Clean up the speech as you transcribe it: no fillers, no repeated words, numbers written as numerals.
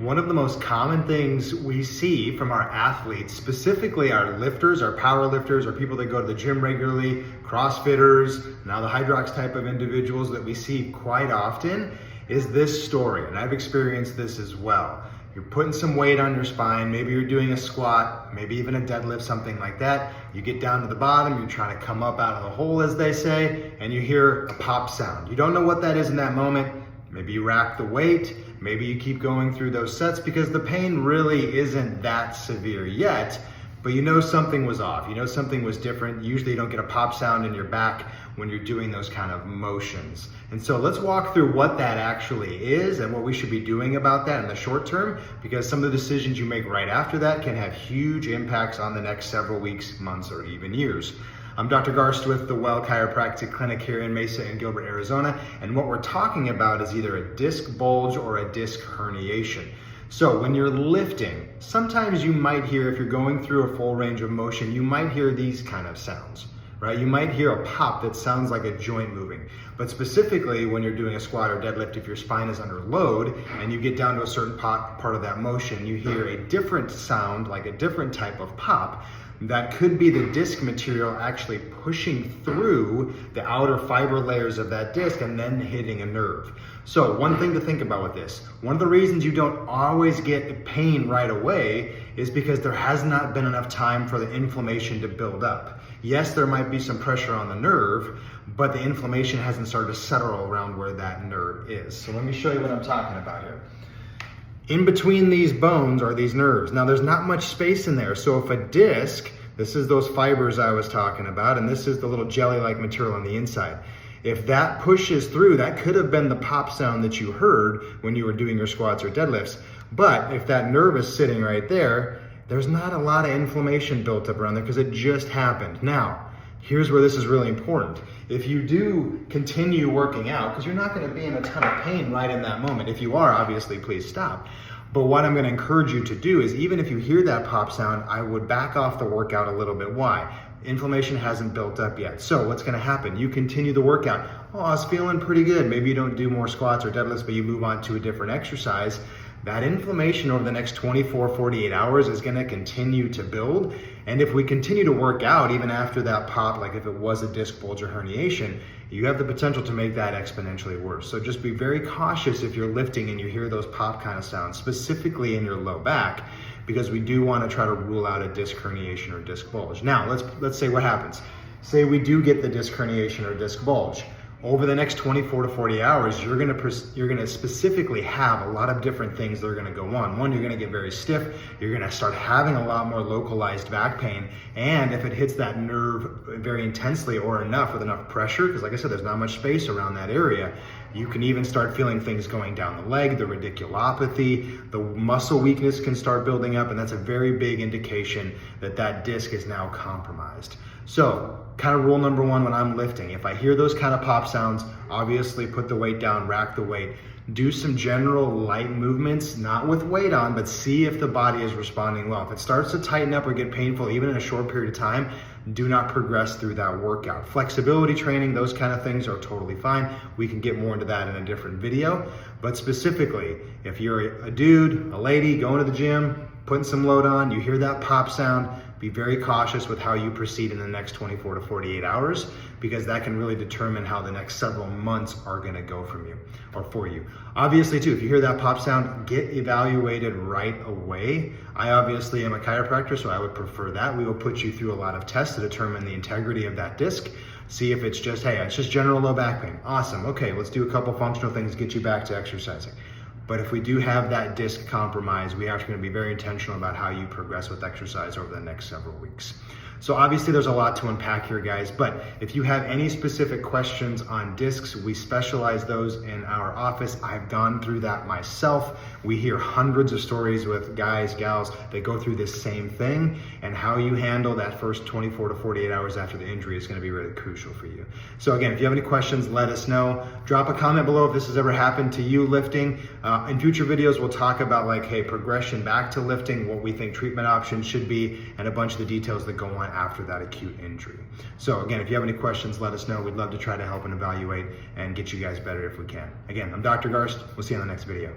One of the most common things we see from our athletes, specifically our lifters, our power lifters, or people that go to the gym regularly, CrossFitters, now the Hydrox type of individuals that we see quite often, is this story. And I've experienced this as well. You're putting some weight on your spine, maybe you're doing a squat, maybe even a deadlift, something like that. You get down to the bottom, you're trying to come up out of the hole, as they say, and you hear a pop sound. You don't know what that is in that moment. Maybe you rack the weight, maybe you keep going through those sets because the pain really isn't that severe yet, but you know something was off. You know something was different. Usually you don't get a pop sound in your back when you're doing those kind of motions. And so let's walk through what that actually is and what we should be doing about that in the short term, because some of the decisions you make right after that can have huge impacts on the next several weeks, months, or even years. I'm Dr. Garst with the Well Chiropractic Clinic here in Mesa and Gilbert, Arizona, and what we're talking about is either a disc bulge or a disc herniation. So when you're lifting, sometimes you might hear, if you're going through a full range of motion, you might hear these kind of sounds, right? You might hear a pop that sounds like a joint moving. But specifically when you're doing a squat or deadlift, if your spine is under load and you get down to a certain part of that motion, you hear a different sound, like a different type of pop. That could be the disc material actually pushing through the outer fiber layers of that disc and then hitting a nerve. So one thing to think about with this, one of the reasons you don't always get pain right away is because there has not been enough time for the inflammation to build up. Yes, there might be some pressure on the nerve, but the inflammation hasn't started to settle around where that nerve is. So let me show you what I'm talking about here. In between these bones are these nerves. Now there's not much space in there. So if a disc, this is those fibers I was talking about, and this is the little jelly-like material on the inside. If that pushes through, that could have been the pop sound that you heard when you were doing your squats or deadlifts. But if that nerve is sitting right there, there's not a lot of inflammation built up around there because it just happened. Now, here's where this is really important. If you do continue working out, because you're not going to be in a ton of pain right in that moment. If you are, obviously, please stop. But what I'm going to encourage you to do is, even if you hear that pop sound, I would back off the workout a little bit. Why? Inflammation hasn't built up yet. So what's going to happen? You continue the workout. Oh, I was feeling pretty good. Maybe you don't do more squats or deadlifts, but you move on to a different exercise. That inflammation over the next 24, 48 hours is going to continue to build. And if we continue to work out even after that pop, like if it was a disc bulge or herniation, you have the potential to make that exponentially worse. So just be very cautious if you're lifting and you hear those pop kind of sounds, specifically in your low back, because we do want to try to rule out a disc herniation or disc bulge. Now, let's say what happens. Say we do get the disc herniation or disc bulge. Over the next 24 to 40 hours, you're gonna specifically have a lot of different things that are gonna go on. One, you're gonna get very stiff. You're gonna start having a lot more localized back pain. And if it hits that nerve very intensely or enough with enough pressure, because like I said, there's not much space around that area, you can even start feeling things going down the leg, the radiculopathy, the muscle weakness can start building up, and that's a very big indication that that disc is now compromised. So, kind of rule number one when I'm lifting, if I hear those kind of pop sounds, obviously put the weight down, rack the weight, do some general light movements, not with weight on, but see if the body is responding well. If it starts to tighten up or get painful, even in a short period of time, do not progress through that workout. Flexibility training, those kind of things are totally fine. We can get more into that in a different video. But specifically, if you're a dude, a lady, going to the gym, putting some load on, you hear that pop sound, be very cautious with how you proceed in the next 24 to 48 hours, because that can really determine how the next several months are gonna go from you or for you. Obviously too, if you hear that pop sound, get evaluated right away. I obviously am a chiropractor, so I would prefer that. We will put you through a lot of tests to determine the integrity of that disc. See if it's just, hey, it's just general low back pain. Awesome, okay, let's do a couple functional things, get you back to exercising. But if we do have that disc compromise, we are going to be very intentional about how you progress with exercise over the next several weeks. So obviously there's a lot to unpack here, guys, but if you have any specific questions on discs, we specialize those in our office. I've gone through that myself. We hear hundreds of stories with guys, gals that go through this same thing, and how you handle that first 24 to 48 hours after the injury is going to be really crucial for you. So again, if you have any questions, let us know. Drop a comment below if this has ever happened to you lifting. In future videos, we'll talk about like, hey, progression back to lifting, what we think treatment options should be, and a bunch of the details that go on after that acute injury. So again, if you have any questions, let us know. We'd love to try to help and evaluate and get you guys better if we can. Again, I'm Dr. Garst. We'll see you on the next video.